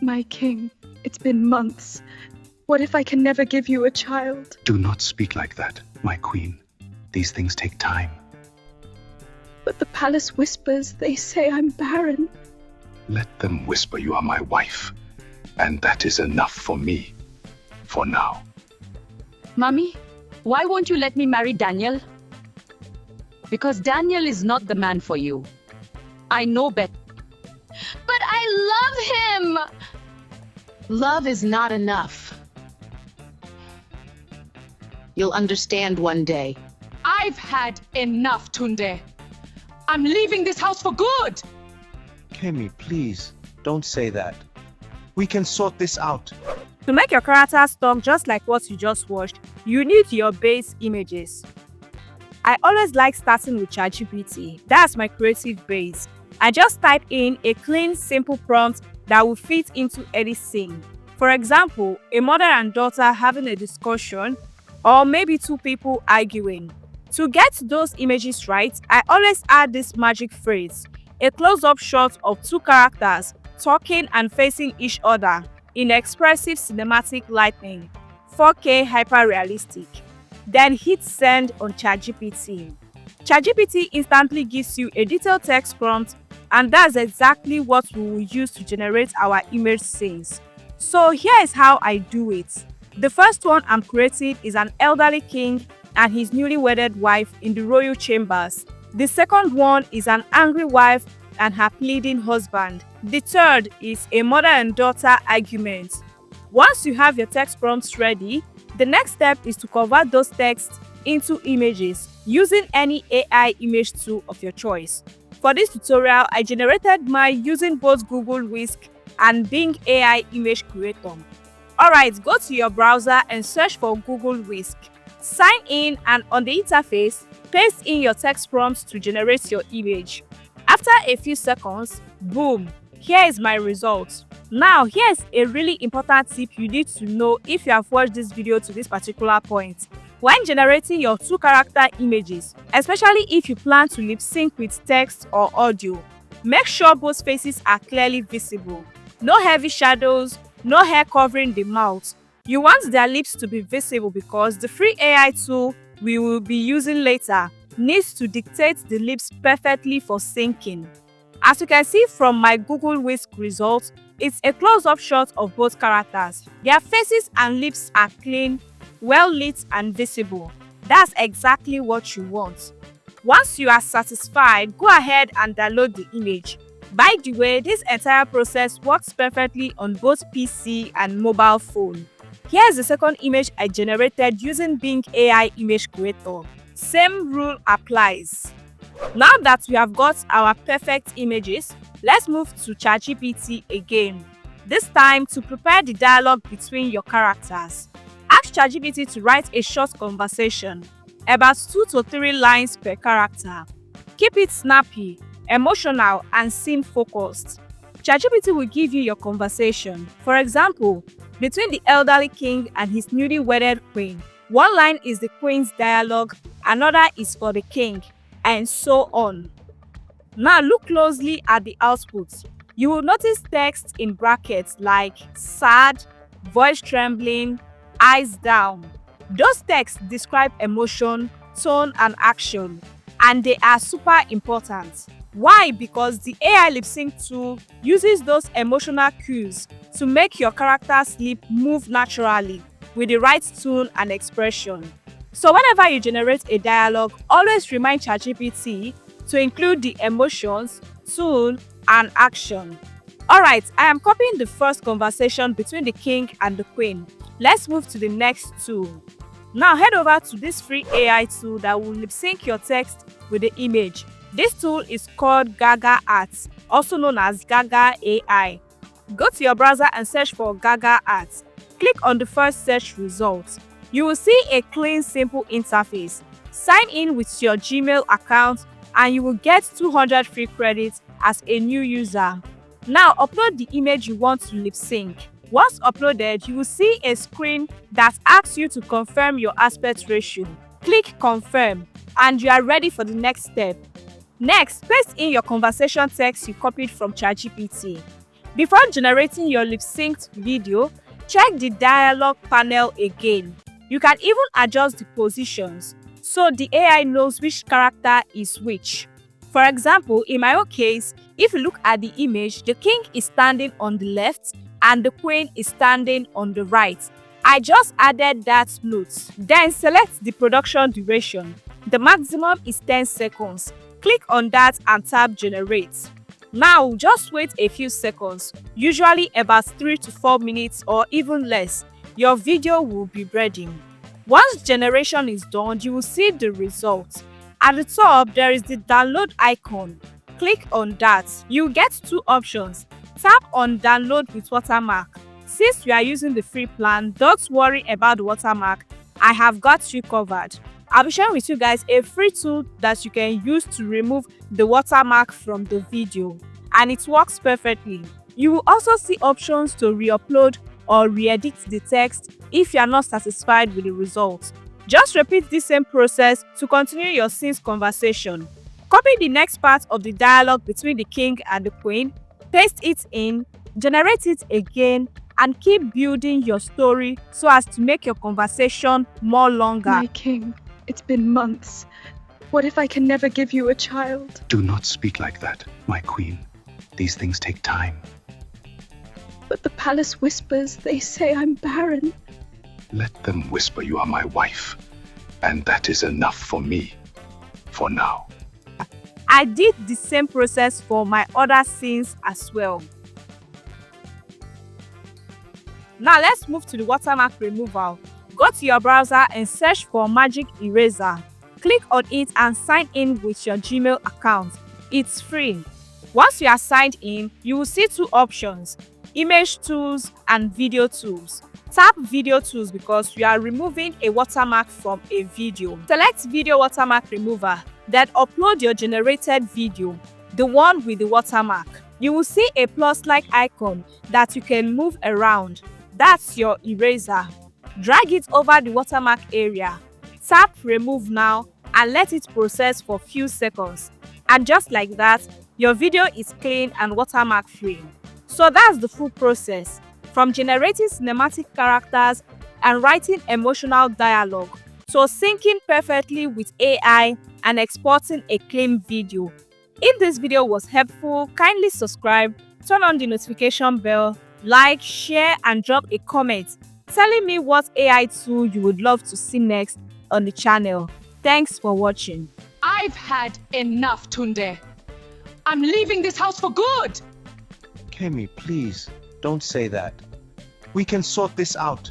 My king, it's been months. What if I can never give you a child? Do not speak like that, my queen. These things take time. But the palace whispers, they say I'm barren. Let them whisper you are my wife, and that is enough for me, for now. Mommy, why won't you let me marry Daniel? Because Daniel is not the man for you. I know better. But I love him! Love is not enough. You'll understand one day. I've had enough, Tunde. I'm leaving this house for good. Kemi, please, don't say that. We can sort this out. To make your characters talk just like what you just watched, you need your base images. I always like starting with ChatGPT. That's my creative base. I just type in a clean, simple prompt that will fit into any scene. For example, a mother and daughter having a discussion, or maybe two people arguing. To get those images right, I always add this magic phrase, a close-up shot of two characters talking and facing each other in expressive cinematic lighting, 4K hyper-realistic. Then hit send on ChatGPT. ChatGPT instantly gives you a detailed text prompt, and that's exactly what we will use to generate our image scenes. So here is how I do it. The first one I'm creating is an elderly king and his newly wedded wife in the royal chambers. The second one is an angry wife and her pleading husband. The third is a mother and daughter argument. Once you have your text prompts ready, the next step is to convert those texts into images using any AI image tool of your choice. For this tutorial, I generated mine using both Google Whisk and Bing AI Image Creator. Alright, go to your browser and search for Google Whisk. Sign in, and on the interface, paste in your text prompts to generate your image. After a few seconds, boom, here is my result. Now, here's a really important tip you need to know if you have watched this video to this particular point. When generating your two character images, especially if you plan to lip sync with text or audio, make sure both faces are clearly visible. No heavy shadows, no hair covering the mouth. You want their lips to be visible because the free AI tool we will be using later needs to dictate the lips perfectly for syncing. As you can see from my Google Whisk result, it's a close-up shot of both characters. Their faces and lips are clean, well lit and visible. That's exactly what you want. Once you are satisfied, go ahead and download the image. By the way, this entire process works perfectly on both PC and mobile phone. Here's the second image I generated using Bing AI Image Creator. Same rule applies. Now that we have got our perfect images, let's move to ChatGPT again. This time to prepare the dialogue between your characters. Ask ChatGPT to write a short conversation, about 2 to 3 lines per character. Keep it snappy, emotional, and scene-focused. ChatGPT will give you your conversation. For example, between the elderly king and his newly wedded queen. One line is the queen's dialogue, another is for the king, and so on. Now look closely at the output. You will notice text in brackets like sad, voice trembling, eyes down. Those texts describe emotion, tone, and action, and they are super important. Why? Because the AI lip sync tool uses those emotional cues to make your character's lip move naturally with the right tone and expression. So whenever you generate a dialogue, always remind ChatGPT to include the emotions, tone, and action. Alright, I am copying the first conversation between the king and the queen. Let's move to the next tool. Now head over to this free AI tool that will lip sync your text with the image. This tool is called Gaga AI, also known as Gaga AI. Go to your browser and search for Gaga AI. Click on the first search result. You will see a clean, simple interface. Sign in with your Gmail account and you will get 200 free credits as a new user. Now upload the image you want to lip sync. Once uploaded, you will see a screen that asks you to confirm your aspect ratio. Click confirm and you are ready for the next step. Next, paste in your conversation text you copied from ChatGPT. Before generating your lip-synced video, check the dialog panel again. You can even adjust the positions so the AI knows which character is which. For example, in my own case, if you look at the image, the king is standing on the left and the queen is standing on the right. I just added that note. Then select the production duration. The maximum is 10 seconds. Click on that and tap generate. Now just wait a few seconds, usually about 3 to 4 minutes or even less. Your video will be ready. Once generation is done, you will see the result. At the top, there is the download icon. Click on that. You get two options. Tap on download with watermark. Since you are using the free plan, don't worry about the watermark. I have got you covered. I'll be sharing with you guys a free tool that you can use to remove the watermark from the video, and it works perfectly. You will also see options to re-upload or re-edit the text if you are not satisfied with the results. Just repeat the same process to continue your scene's conversation. Copy the next part of the dialogue between the king and the queen, paste it in, generate it again, and keep building your story so as to make your conversation more longer. My king, it's been months. What if I can never give you a child? Do not speak like that, my queen. These things take time. But the palace whispers, they say I'm barren. Let them whisper you are my wife, and that is enough for me, for now. I did the same process for my other scenes as well. Now let's move to the watermark removal. Go to your browser and search for Magic Eraser. Click on it and sign in with your Gmail account. It's free. Once you are signed in, you will see two options: Image Tools and Video Tools. Tap Video Tools because you are removing a watermark from a video. Select Video Watermark Remover, then upload your generated video, the one with the watermark. You will see a plus-like icon that you can move around. That's your eraser. Drag it over the watermark area. Tap Remove Now and let it process for a few seconds. And just like that, your video is clean and watermark free. So that's the full process, from generating cinematic characters and writing emotional dialogue, to syncing perfectly with AI and exporting a clean video. If this video was helpful, kindly subscribe, turn on the notification bell, like, share, and drop a comment telling me what AI tool you would love to see next on the channel. Thanks for watching. I've had enough, Tunde. I'm leaving this house for good. Kemi, please, don't say that. We can sort this out.